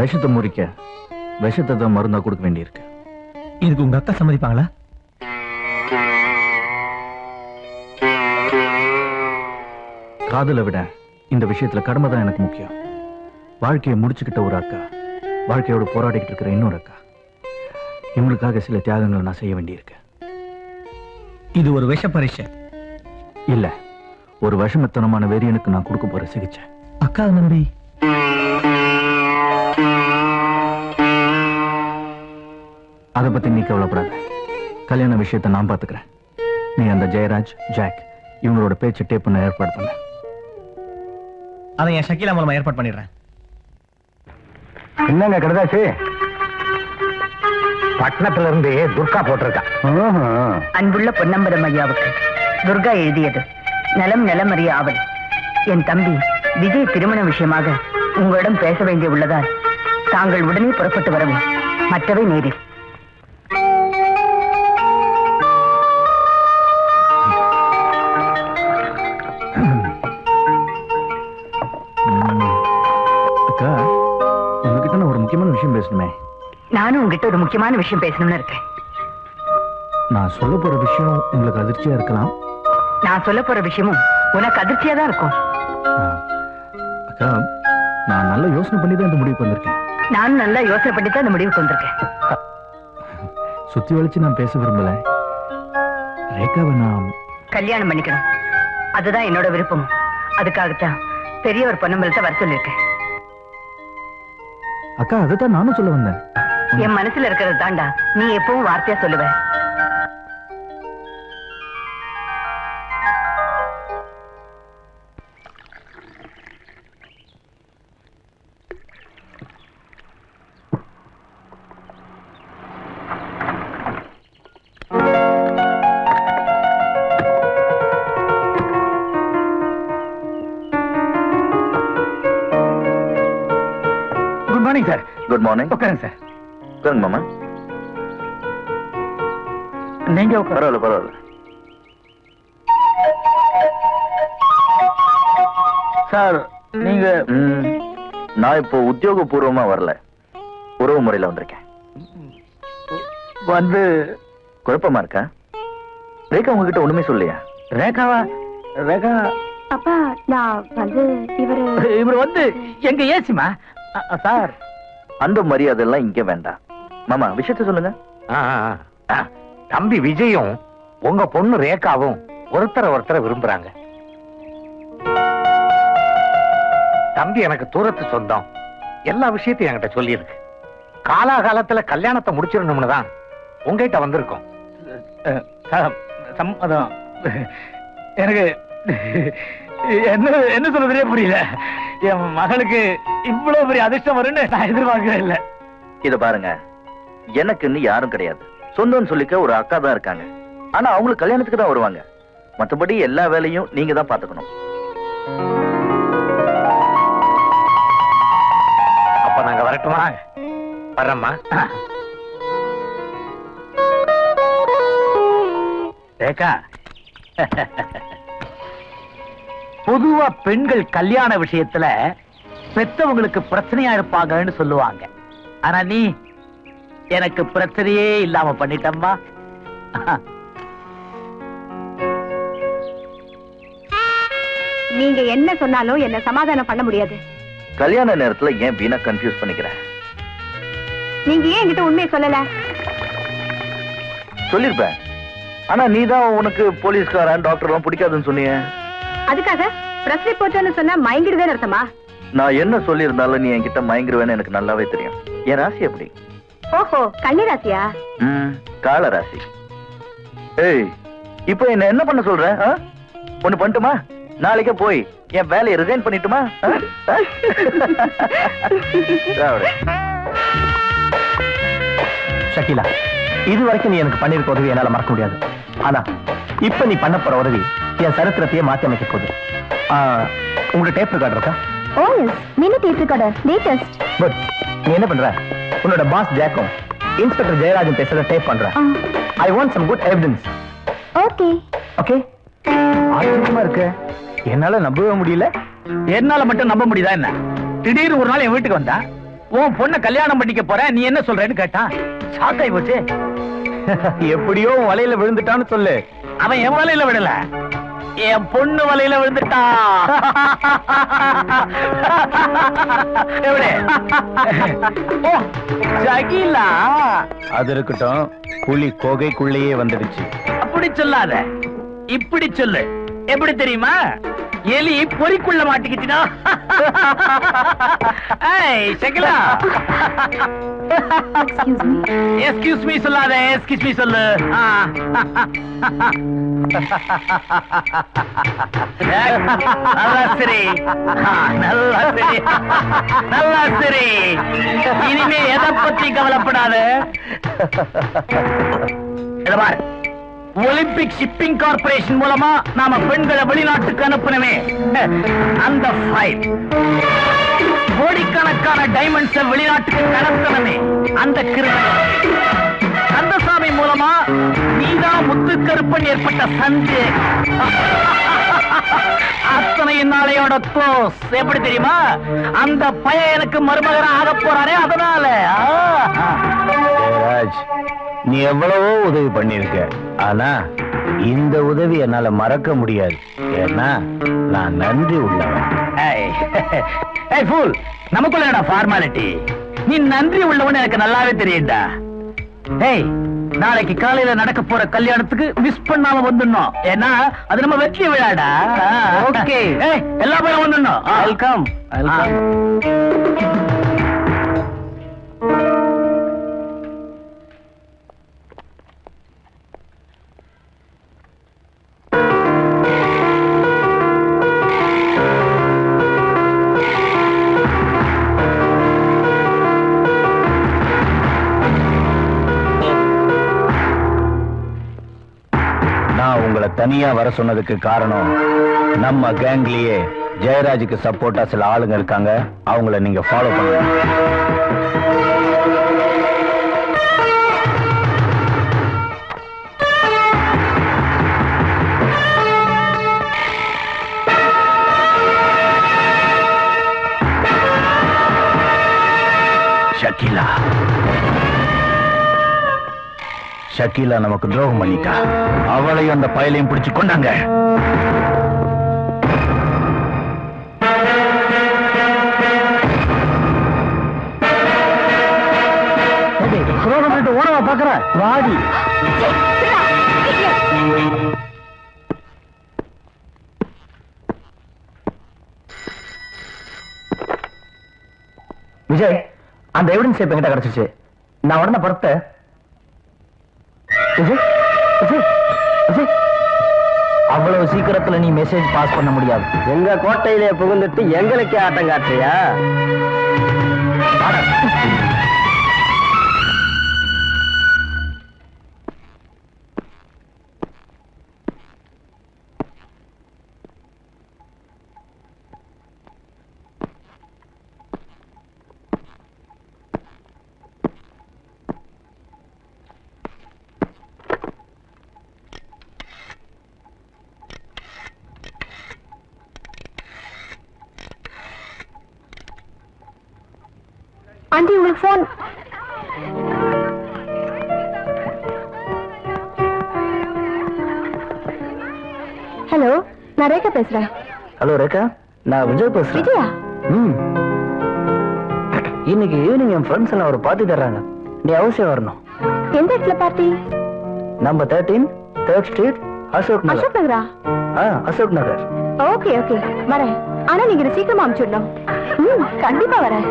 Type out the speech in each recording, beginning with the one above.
விஷத்தை முறிக்க விஷத்தை தான் மருந்தா கொடுக்க வேண்டியிருக்கு. இதுக்கு உங்க அக்கா சம்மதிப்பாங்களா? காதலை விட இந்த விஷயத்துல கடமை தான் எனக்கு முக்கியம். வாழ்க்கையை முடிச்சுக்கிட்ட ஒரு அக்கா, வாழ்க்கையோட போராடிக்கிட்டு இருக்கிற இன்னொரு அக்கா, இவங்களுக்காக சில தியாகங்களை நான் செய்ய வேண்டியிருக்கு. இது ஒரு விஷ பரீட்சை இல்ல, ஒரு விஷமத்தனமான வெறியனுக்கு நான் கொடுக்க போற சிகிச்சை. அக்கா நம்பி அதை பத்தி நீ கவலைப்படாத. கல்யாண விஷயத்தை நான் பாத்துக்கிறேன். நீ அந்த ஜெயராஜ், ஜாக் இவங்களோட பேச்சு டேப் பண்ண ஏற்பாடு பண்ண. அதை என் ஷக்கீலா மூலமா ஏற்பாடு பண்ணிடுறேன். என்னங்க கடுதாச்சு? பட்டணத்துல இருந்து துர்கா போட்டிருக்கா. அன்புள்ள பொன்னம்பலம் ஐயாவுக்கு துர்கா எழுதியது. நலம் நலமறிய ஆவல். என் தம்பி விஜய் திருமண விஷயமாக உங்களிடம் பேச வேண்டிய உள்ளதால் தாங்கள் உடனே புறப்பட்டு வரவும், மற்றவை நேரில். அக்கா, உங்ககிட்ட நான் ஒரு முக்கியமான விஷயம் பேசணுமே. நானும் உங்ககிட்ட ஒரு முக்கியமான விஷயம் பேசணும்னு இருக்கேன். நான் சொல்ல போற விஷயம் உங்களுக்கு அதிர்ச்சியா இருக்கலாம். நான் சொல்ல போற விஷயமும் உனக்கு அதிர்ச்சியா தான் இருக்கும். அக்கா, நான் நல்ல யோசனை பண்ணி தான் இந்த முடிவுக்கு வந்திருக்கேன். நானும் நல்லா யோசனை பண்ணி தான் இந்த முடிவுக்கு வந்திருக்கேன். சுத்தி வளைச்சு நான் பேச விரும்பல. ரேகாவை நான் கல்யாணம் பண்ணிக்கணும், அதுதான் என்னோட விருப்பம். அதுக்காகத்தான் பெரியவர் பொன்னம்பலத்தை வர சொல்லியிருக்கேன். அக்கா, அதைத்தான் நானும் சொல்ல வந்தேன். என் மனசுல இருக்கிறது தாண்டா நீ எப்பவும் வார்த்தையா சொல்லுவ. Good morning sir. Good morning. உட்காருங்க சார். உட்காருங்க மாமா. நீங்க பரவாயில்ல பரவாயில்ல. சார், நீங்க நான் இப்போ உத்தியோகபூர்வமா வரல, உறவு முறையில வந்திருக்கேன். வந்து குழப்பமா இருக்கா? ரேகா உங்ககிட்ட ஒண்ணுமே சொல்லையா? ரேகாவா? ரேகா அப்பா, நான் வந்து இவர் வந்து எங்க ஏசிமா சார். அந்த மரியாதை எல்லாம் இங்க வேண்டாம். மாமா, விஷயத்த சொல்லுங்க. தம்பி விஜயும் உங்க பொண்ணு ரேகாவும் ஒருத்தரை விரும்புறாங்க. தம்பி எனக்கு தூரத்து சொந்தம், எல்லா விஷயத்தையும் என்கிட்ட சொல்லியிருக்கு. காலாகாலத்துல கல்யாணத்தை முடிச்சிடணும்னு தான் உங்ககிட்ட வந்திருக்கோம். சம்மதம். எனக்கு என்ன சொல்றதே புரியல. என் மகளுக்கு இவ்வளவு பெரிய அதிர்ஷ்டம் வரும்னு நான் எதிர்பார்க்கவே இல்லை. இத பாருங்க, எனக்குன்னு யாரும் கிடையாது. சொந்தம்னு சொல்லிக்க ஒரு அக்கா தான் இருக்காங்க. ஆனா அவங்களுக்கு கல்யாணத்துக்கு தான் வருவாங்க. மற்றபடி எல்லா வேலையும் நீங்க தான் பாத்துக்கணும். அப்ப நாங்க வரட்டுமா? வர்றம்மா. ரேகா, பொதுவா பெண்கள் கல்யாண விஷயத்துல பெத்தவங்களுக்கு பிரச்சனையா இருப்பாங்கன்னு சொல்லுவாங்க. ஆனா நீ எனக்கு பிரச்சனையே இல்லாம பண்ணிட்டம்மா. நீங்க என்ன சொன்னாலும் என்ன சமாதானம் பண்ண முடியாது. கல்யாண நேரத்துல ஏன் வீணா கன்ஃபியூஸ் பண்ணிக்கிற? நீங்க ஏன் என்கிட்ட உண்மையை சொல்லல? சொல்லிருப்பேன். ஆனா நீ தான் உனக்கு போலீஸ்காரன் டாக்டர் எல்லாம் பிடிக்காதுன்னு சொன்னீங்க. அதுக்காக பிரஸ் ரிப்போர்ட்னு சொன்னா மயங்கிடுவேன்னு அர்த்தமா? நான் என்ன சொல்லி இருந்தாலும் நீ என்கிட்ட மயங்கிருவேன்னு எனக்கு நல்லாவே தெரியும். என் ராசி எப்படி? ஓஹோ, கன்னிராசியா? கால ராசி. ஏய், இப்போ என்ன பண்ண சொல்ற? ஒண்ணு பண்ணட்டுமா? நாளைக்கே போய் என் வேலையை ரிசைன் பண்ணிட்டுமா? ஷக்கீலா, இது வரைக்கும் நீ எனக்கு பண்ணிருக்க உதவி என்னால மறக்க முடியாது. ஆனா இப்ப நீ பண்ண போற உதவி என் சரித்திரத்தையே மாத்தி அமைக்க போகுது. உங்களோட டேப் ரெக்கார்டர் இருக்கா? Oh yes, mini tape recorder, latest. Good. நீ என்ன பண்ற? உன்னோட பாஸ் ஜாக்கும் இன்ஸ்பெக்டர் ஜெயராஜன் பேசுறத டேப் பண்ற. I want some good evidence. Okay okay. ஆச்சரியமா இருக்கு, என்னால நம்பவே முடியல. என்னால மட்டும் நம்ப முடியுதா என்ன? திடீர்னு ஒரு நாள் என் வீட்டுக்கு வந்தா உன் பொண்ண கல்யாணம் பண்ணிக்க போற, நீ என்ன சொல்றேன்னு கேட்டான். ஷாக்காய் போச்சு. எப்படியோ வலையில விழுந்துட்டான்னு சொல்லு. அவன் என் வலையில விடல, என் பொண்ணு வலையில விழுந்துட்டா. ஜகிலா, அது இருக்கட்டும், புலி கோகைக்குள்ளேயே வந்துடுச்சு. அப்படி சொல்லாத, இப்படி சொல்லு. எப்படி தெரியுமா? எலி பொறிக்குள்ள மாட்டிக்கிட்டா. ஷகிலா, எஸ்கியூஸ் மீ சொல்லாத, எஸ்கியூஸ் மீ சொல்லு. நல்லா சரி, நல்லா சரி, நல்லா சரி. இனிமே எதை பத்தி கவலைப்படாத. ஒலிம்பிக் ஷிப்பிங் கார்பரேஷன் மூலமா நாம பெண்களை வெளிநாட்டுக்கு அனுப்பணுமே, அந்த ஃபைல். கோடிக்கணக்கான டைமண்ட்ஸ் வெளிநாட்டுக்கு கடத்தணுமே, அந்த கிரிமினல். கந்தசாமி மூலமா நீதான் முத்துக்கருப்பன் ஏற்பட்ட சந்து. அத்தனை நாளையோட க்ளோஸ். எப்படி தெரியுமா? அந்த பையன் எனக்கு மருமகனா ஆக போறானே, அதனால. ராஜ், நீ எவ்வளவோ உதவி பண்ணிருக்க, ஆனா இந்த உதவி என்னால மறக்க முடியாது. ஏன்னா நான் நன்றி உள்ளவன். நமக்குள்ள ஃபார்மாலிட்டி. நீ நன்றி உள்ளவன் எனக்கு நல்லாவே தெரியும்டா. ஏய், நாளைக்கு காலையில நடக்க போற கல்யாணத்துக்கு மிஸ் பண்ணாம வந்துடணும். ஏன்னா அது நம்ம வெற்றி விழாடா. ஓகே, எல்லா பேரும் வந்துடணும். வெல்கம். உங்களை தனியா வர சொன்னதுக்கு காரணம், நம்ம கேங்லயே ஜெயராஜுக்கு சப்போர்ட்டா சில ஆளுங்க இருக்காங்க. அவங்கள நீங்க ஃபாலோ பண்ணுங்க. ஷக்கீலா, ஷக்கீலா நமக்கு துரோகம் பண்ணிட்டா. அவளையும் அந்த பயலையும் பிடிச்சு கொண்டாங்க. துரோகம் பண்ணிட்டு ஓரமா பாக்குற வாடி. விஜய், அந்த எவிடன்ஸ் இப்ப என்கிட்ட கிடைச்சிச்சு. நான் உடனே பொறுத்த அவ்வளவு சீக்கிரத்துல நீ மெசேஜ் பாஸ் பண்ண முடியாது. எங்க கோட்டையிலே புகுந்துட்டு எங்களுக்கே ஆட்டம் காட்டுறியா? ஆண்டி, உங்களுக்கு போன். ஹலோ, நான் ரேகா பேசுறேன். ஹலோ ரேகா, நான் விஜய் பேசுறேன். விஜயா? இன்னைக்கு ஈவினிங் என் ஃப்ரெண்ட்ஸ் எல்லாம் ஒரு பார்ட்டி தர்றாங்க. நீ அவசியம் வரணும். எந்த இடத்துல party? Number 13 3rd street, Ashok Nagar. Ashok நகரா? அசோக் நகர். ஓகே ஓகே, வரேன். ஆனா நீங்க இதை சீக்கிரமா அனுப்பிச்சுடணும். கண்டிப்பா வரேன்.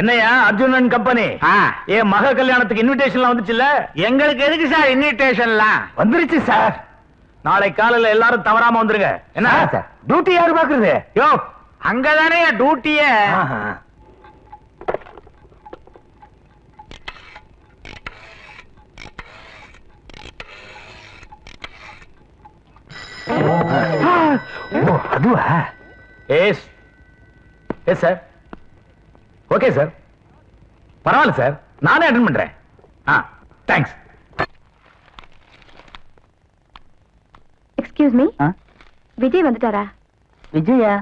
என்னையா அர்ஜுனன் கம்பெனி, என் மக கல்யாணத்துக்கு இன்விடேஷன்லாம் வந்துச்சுல்ல? எங்களுக்கு எதுக்கு சார் இன்விடேஷன்லாம்? வந்துருச்சு சார். நாளை காலையில எல்லாரும் தவறாம வந்துருங்க. என்ன சார் டியூட்டி யாரு பாக்குறது? யோ, அங்கதானே டியூட்டிய. அதுவா? Yes yes sir. Okay sir, பரவாயில்ல சார், நானே அட்டெண்ட் பண்றேன். தேங்க்ஸ். எக்ஸ்கியூஸ் மீ, விஜய் வந்துட்டாரா? விஜயா?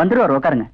வந்துருவார், உட்காருங்க.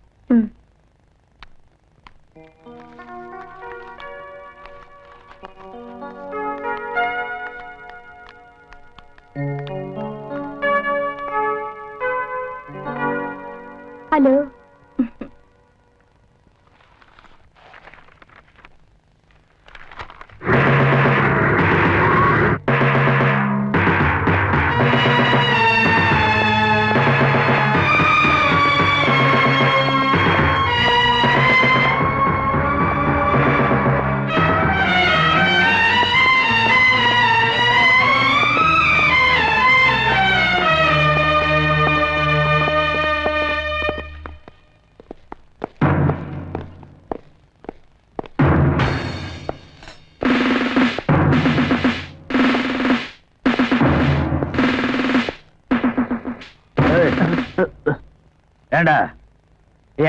ஏண்டா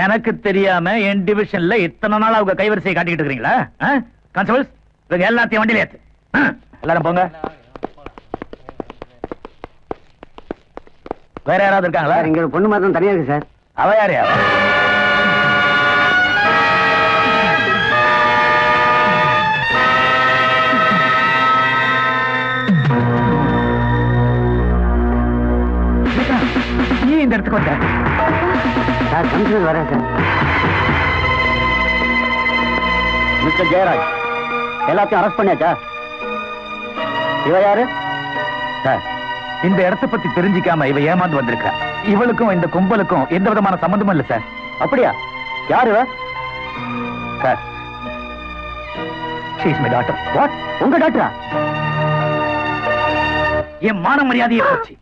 எனக்கு தெரியாம என் டிவிஷன்ல இத்தனை நாள் அவங்க கைவரிசையை காட்டிக்கிட்டு இருக்கீங்களா? கான்ஸ்டபிள்ஸ் இவங்க எல்லாத்தையும் வண்டியில ஏத்து. எல்லாரும் போங்க. வேற யாராவது இருக்காங்களா? இங்க ஒரு பொண்ணு மாத்திரம் தனியா இருக்கு சார். அவ யாரையா? நீ இந்த இடத்துக்கு வந்த? சார் கமிஷனர் வரேன் சார். மிஸ்டர் ஜெயராஜ், எல்லாத்தையும் அரெஸ்ட் பண்ணியாச்சா? இவ யாரு சார்? இந்த இடத்தை பத்தி தெரிஞ்சிக்காம இவ ஏமாந்து வந்திருக்கா. இவளுக்கும் இந்த கும்பலுக்கும் எந்த விதமான சம்பந்தமும் இல்ல சார். அப்படியா? யாரு இவ? Sir, she is my daughter. What? உங்க டாக்டரா? என் மான மரியாதையே போச்சு.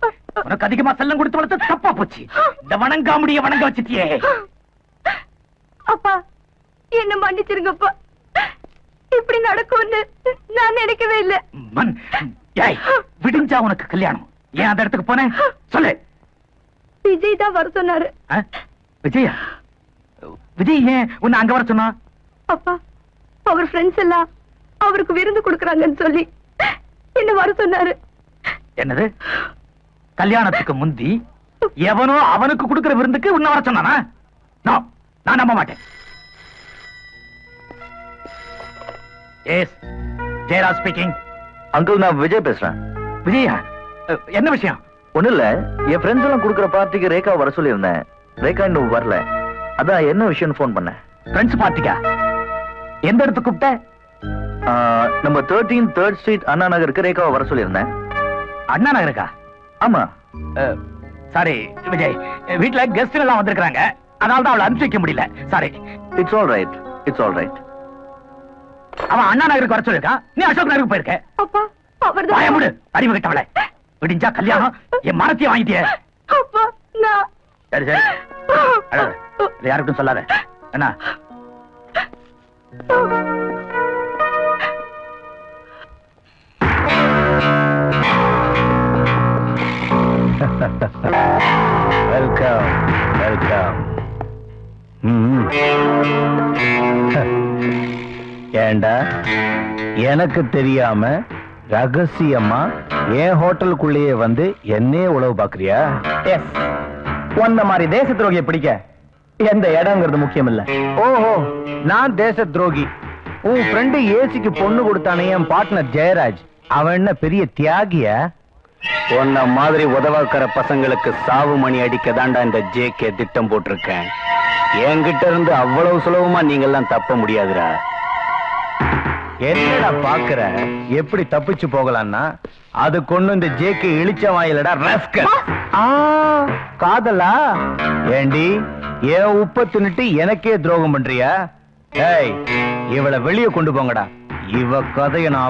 உனக்கு அதிகமா செல்லம் கொடுத்து வளர்த்து தப்பா போச்சு. இந்த வணங்காமுடிய வணங்க வச்சுட்டியே. அப்பா என்ன மன்னிச்சிருங்கப்பா. இப்படி நடக்கும்னு நான் நினைக்கவே இல்லை. விடிஞ்சா உனக்கு கல்யாணம். ஏன் அந்த இடத்துக்கு போனேன் சொல்லு. விஜய் தான் வர சொன்னாரு. விஜயா? விஜய் ஏன் உன்னை அங்க வர சொன்னா? அப்பா அவர் ஃப்ரெண்ட்ஸ் எல்லாம் அவருக்கு விருந்து கொடுக்கறாங்கன்னு சொல்லி என்ன வர சொன்னாரு. என்னது? கல்யாணத்துக்கு முந்தி எவனோ அவனுக்கு கொடுக்கிற விருந்துக்கு உன்னை வர சொன்னானா? நான் நம்ப மாட்டேன். S, Jayaraj speaking. அங்கிள், நான் விஜய் பேசுறேன். விஜயா, என்ன விஷயம்? ஒண்ணு இல்ல, என் ஃப்ரெண்ட்ஸ் எல்லாம் கொடுக்குற பார்ட்டிக்கு ரேகா வர சொல்லியிருந்தேன். ரேகா இன்னும் வரல. அதான் என்ன விஷயம்னு போன் பண்ணேன். ஃப்ரெண்ட்ஸ் பார்ட்டிக்கா? எந்த இடத்துக்கு கூப்பிட்ட? நம்ம 13 3rd ஸ்ட்ரீட் அண்ணா நகருக்கு ரேகாவை வர சொல்லியிருந்தேன். அண்ணா நகருக்கா? ஆமா. சாரி விஜய், வீட்டுல கெஸ்ட் எல்லாம் வந்திருக்காங்க. அதனால தான் அவளை அனுப்பிச்சு வைக்க முடியல. Sorry. It's all right, it's all right. அவன் அண்ணா நகருக்கு வர சொல்லிருக்கான். நீ அசோக் நகருக்கு போயிருக்க. அப்பா அவர்தான். பயமுடு, அறிவு கிட்டவளை. விடிஞ்சா கல்யாணம், என் மரத்தையும் வாங்கிட்டியே. அப்பா நான். சரி சரி, அழாத. இதை யாருக்கும் சொல்லாத. என்ன? Welcome welcome. ஏண்டா எனக்கு தெரியாம ரகசியமா என் ஹோட்டலுக்குள்ளேயே வந்து என்னையே உழவு பாக்குறியா? எஸ், உன்ன மாதிரி தேச துரோகியை பிடிக்க எந்த இடங்கிறது முக்கியம் இல்ல. ஓஹோ, நான் தேச துரோகி. உன் ஃப்ரெண்டு ஏசிக்கு பொண்ணு கொடுத்தானே என் பார்ட்னர் ஜெயராஜ், அவன் என்ன பெரிய தியாகியா? உன்ன மாதிரி உதவாக்கிற பசங்களுக்கு சாவு மணி அடிக்க தாண்டா இந்த ஜேகே திட்டம் போட்டிருக்கேன். என்கிட்ட இருந்து அவ்வளவு சுலபமா நீங்கெல்லாம் தப்ப முடியாதுடா. என்னடா பாக்குற? எப்படி தப்பிச்சு போகலான்னா அது கொண்டு இந்த ஜேகே இழிச்ச வாயிலடா ரஸ்கல். காதலா? ஏண்டி ஏன் உப்ப தின்னுட்டு எனக்கே துரோகம் பண்றியா? ஏய், இவளை வெளியே கொண்டு போங்கடா. இவ கதையை நான்